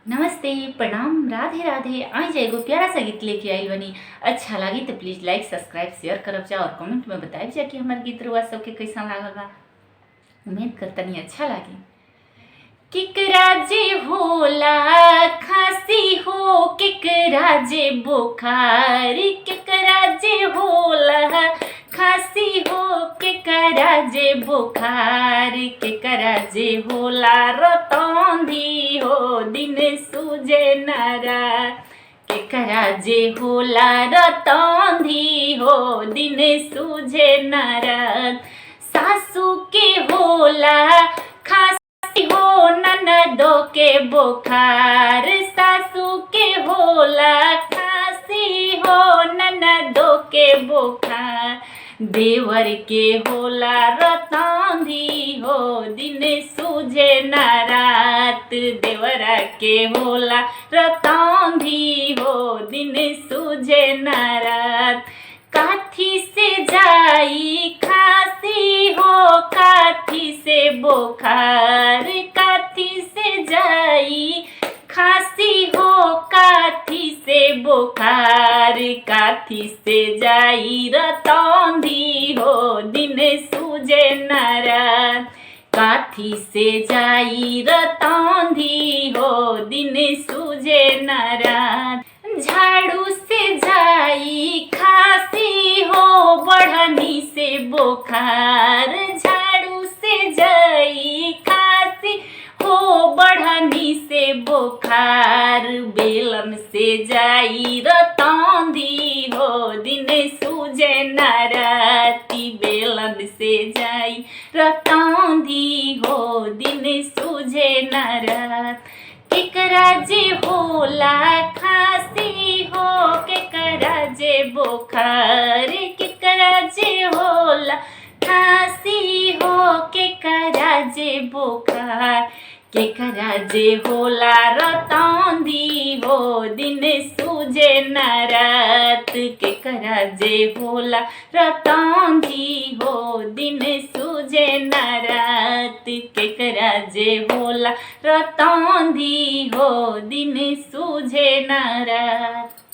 नमस्ते, प्रणाम, राधे राधे। आज एगो प्यारा सा गीत लेके आइल बनी। अच्छा लगी तो प्लीज लाइक सब्सक्राइब शेयर करब जा और कमेंट में बताइब जा कि हमार गीत रुआ सबके कैसा लागल बा। उम्मीद करतनी अच्छा लागी। केकरा जे होला खांसी हो, केकरा जे बुखार, केकरा जे होला खांसी हो, केकरा जे बुखार, केकरा जे होला रतौंधी हो दिन सूझे नारा, केकरा जे होला रतौंधी हो दिन सूझे नारा। सासू के होला खांसी हो ननदो के बुखार, सासू के होला खांसी हो ननदो के बुखार, देवर के होला रतौंधी हो दिन सूझे ना रात, देवरा के होला रतौंधी हो दिन सूझे ना रात। काठी से जाई खांसी हो काठी से बुखार, काठी से जाई खांसी हो काठी से बुखार, काठी से जाई रतौंधी हो दिन सूझे ना रात, काठी से जाई रतौंधी हो दिन सूझे ना रात। झाड़ू से जाई खांसी हो बढ़नी से बुखार, झाड़ू से जाई खांसी हो बढ़नी से बुखार, बेलन से जाई रतौंधी हो दिन सूझे ना राती, बेलन से जाई रतौंधी हो दिन सूझे ना रात। केकरा जे होला खांसी हो केकरा जे बुखार, केकरा जे होला खांसी हो केकरा जे बुखार, केकरा जे होला रतौंधी हो दिन सूझे ना रात, केकरा जे होला रतौंधी हो दिन सूझे ना रात, केकरा जे होला रतौंधी हो दिन सूझे ना रात।